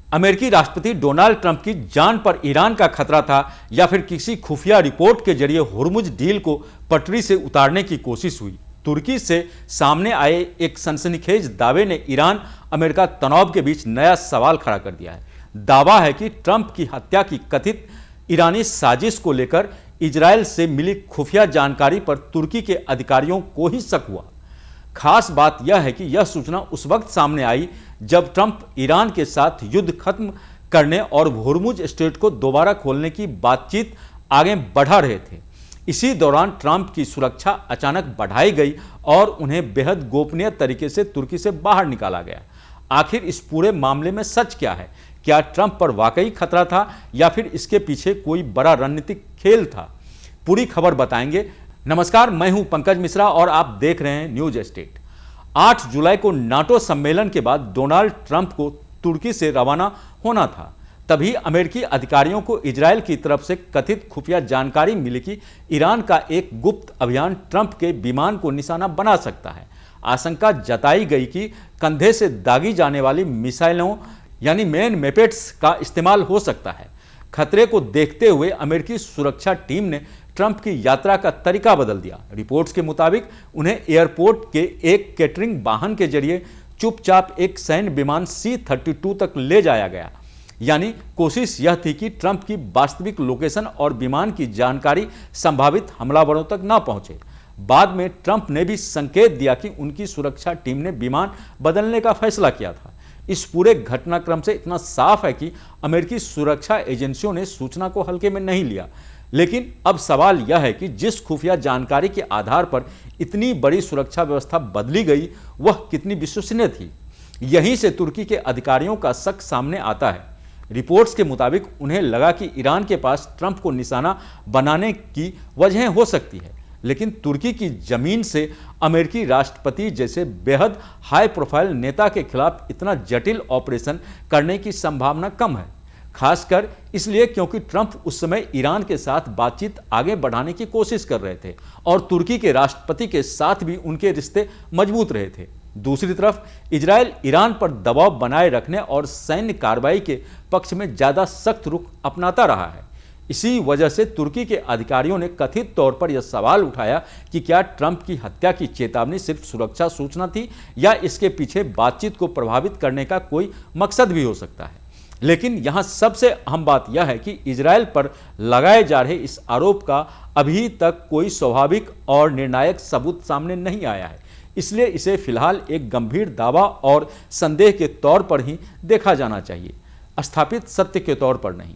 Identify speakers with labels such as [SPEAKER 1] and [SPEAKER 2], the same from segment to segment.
[SPEAKER 1] अमेरिकी राष्ट्रपति Donald Trump की जान पर ईरान का खतरा था या फिर किसी खुफिया रिपोर्ट के जरिए हुर्मुज डील को पटरी से उतारने की कोशिश हुई। तुर्की से सामने आए एक सनसनीखेज दावे ने ईरान अमेरिका तनाव के बीच नया सवाल खड़ा कर दिया है। दावा है कि ट्रंप की हत्या की कथित ईरानी साजिश को लेकर इजरायल से मिली खुफिया जानकारी पर तुर्की के अधिकारियों को ही शक हुआ। खास बात यह है कि यह सूचना उस वक्त सामने आई जब ट्रंप ईरान के साथ युद्ध खत्म करने और हुर्मुज स्ट्रेट को दोबारा खोलने की बातचीत आगे बढ़ा रहे थे। इसी दौरान ट्रंप की सुरक्षा अचानक बढ़ाई गई और उन्हें बेहद गोपनीय तरीके से तुर्की से बाहर निकाला गया। आखिर इस पूरे मामले में सच क्या है? क्या ट्रंप पर वाकई खतरा था या फिर इसके पीछे कोई बड़ा रणनीतिक खेल था? पूरी खबर बताएंगे। नमस्कार, मैं हूं पंकज मिश्रा और आप देख रहे हैं न्यूज स्टेट। 8 जुलाई को नाटो सम्मेलन के बाद डोनाल्ड ट्रंप को तुर्की से रवाना होना था। तभी अमेरिकी अधिकारियों को इजरायल की तरफ से कथित खुफिया जानकारी मिली कि ईरान का एक गुप्त अभियान ट्रंप के विमान को निशाना बना सकता है। आशंका जताई गई कि कंधे से दागी जाने वाली मिसाइलों यानी मेन मेपेट्स का इस्तेमाल हो सकता है। खतरे को देखते हुए अमेरिकी सुरक्षा टीम ने ट्रंप की यात्रा का तरीका बदल दिया। रिपोर्ट्स के मुताबिक उन्हें एयरपोर्ट के एक कैटरिंग वाहन के जरिए चुपचाप एक सैन्य विमान C-32 तक ले जाया गया। यानी कोशिश यह थी कि ट्रंप की वास्तविक लोकेशन और विमान की जानकारी संभावित हमलावरों तक न पहुंचे। बाद में ट्रंप ने भी संकेत दिया कि उनकी सुरक्षा टीम ने विमान बदलने का फैसला किया था। इस पूरे घटनाक्रम से इतना साफ है कि अमेरिकी सुरक्षा एजेंसियों ने सूचना को हल्के में नहीं लिया। लेकिन अब सवाल यह है कि जिस खुफिया जानकारी के आधार पर इतनी बड़ी सुरक्षा व्यवस्था बदली गई, वह कितनी विश्वसनीय थी? यहीं से तुर्की के अधिकारियों का शक सामने आता है। रिपोर्ट्स के मुताबिक उन्हें लगा कि ईरान के पास ट्रंप को निशाना बनाने की वजहें हो सकती है, लेकिन तुर्की की जमीन से अमेरिकी राष्ट्रपति जैसे बेहद हाई प्रोफाइल नेता के खिलाफ इतना जटिल ऑपरेशन करने की संभावना कम है। खासकर इसलिए क्योंकि ट्रंप उस समय ईरान के साथ बातचीत आगे बढ़ाने की कोशिश कर रहे थे और तुर्की के राष्ट्रपति के साथ भी उनके रिश्ते मजबूत रहे थे। दूसरी तरफ इजरायल ईरान पर दबाव बनाए रखने और सैन्य कार्रवाई के पक्ष में ज़्यादा सख्त रुख अपनाता रहा है। इसी वजह से तुर्की के अधिकारियों ने कथित तौर पर यह सवाल उठाया कि क्या ट्रंप की हत्या की चेतावनी सिर्फ सुरक्षा सूचना थी या इसके पीछे बातचीत को प्रभावित करने का कोई मकसद भी हो सकता है। लेकिन यहाँ सबसे अहम बात यह है कि इजरायल पर लगाए जा रहे इस आरोप का अभी तक कोई स्वाभाविक और निर्णायक सबूत सामने नहीं आया है। इसलिए इसे फिलहाल एक गंभीर दावा और संदेह के तौर पर ही देखा जाना चाहिए, स्थापित सत्य के तौर पर नहीं।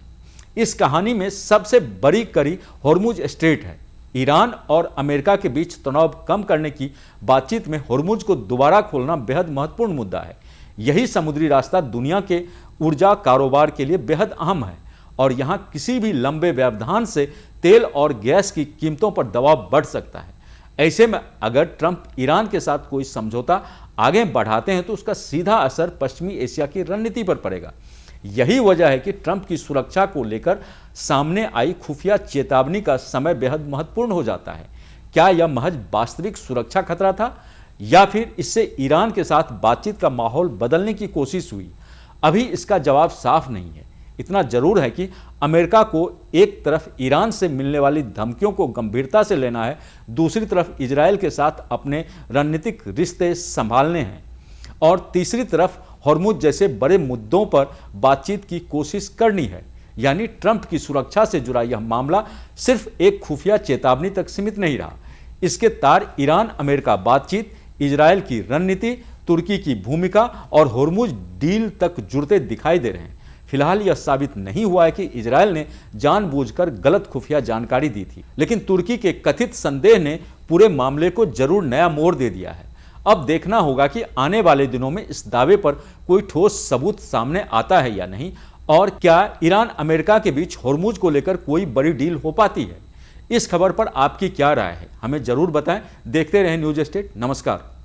[SPEAKER 1] इस कहानी में सबसे बड़ी कड़ी हुर्मुज स्ट्रेट है। ईरान और अमेरिका के बीच तनाव कम करने की बातचीत में हुर्मुज को दोबारा खोलना बेहद महत्वपूर्ण मुद्दा है। यही समुद्री रास्ता दुनिया के ऊर्जा कारोबार के लिए बेहद अहम है और यहाँ किसी भी लंबे व्यवधान से तेल और गैस की कीमतों पर दबाव बढ़ सकता है। ऐसे में अगर ट्रंप ईरान के साथ कोई समझौता आगे बढ़ाते हैं तो उसका सीधा असर पश्चिमी एशिया की रणनीति पर पड़ेगा। यही वजह है कि ट्रंप की सुरक्षा को लेकर सामने आई खुफिया चेतावनी का समय बेहद महत्वपूर्ण हो जाता है। क्या यह महज वास्तविक सुरक्षा खतरा था या फिर इससे ईरान के साथ बातचीत का माहौल बदलने की कोशिश हुई? अभी इसका जवाब साफ नहीं है। इतना जरूर है कि अमेरिका को एक तरफ ईरान से मिलने वाली धमकियों को गंभीरता से लेना है, दूसरी तरफ इजरायल के साथ अपने रणनीतिक रिश्ते संभालने हैं और तीसरी तरफ हुर्मुज जैसे बड़े मुद्दों पर बातचीत की कोशिश करनी है। यानी ट्रंप की सुरक्षा से जुड़ा यह मामला सिर्फ एक खुफिया चेतावनी तक सीमित नहीं रहा। इसके तार ईरान अमेरिका बातचीत, इजरायल की रणनीति, तुर्की की भूमिका और हुर्मुज डील तक जुड़ते दिखाई दे रहे हैं। फिलहाल यह साबित नहीं हुआ है कि इजरायल ने जानबूझकर गलत खुफिया जानकारी दी थी, लेकिन तुर्की के कथित संदेह ने पूरे मामले को जरूर नया मोड़ दे दिया है। अब देखना होगा कि आने वाले दिनों में इस दावे पर कोई ठोस सबूत सामने आता है या नहीं, और क्या ईरान अमेरिका के बीच हुर्मुज को लेकर कोई बड़ी डील हो पाती है। इस खबर पर आपकी क्या राय है, हमें जरूर बताएं। देखते रहें न्यूज स्टेट। नमस्कार।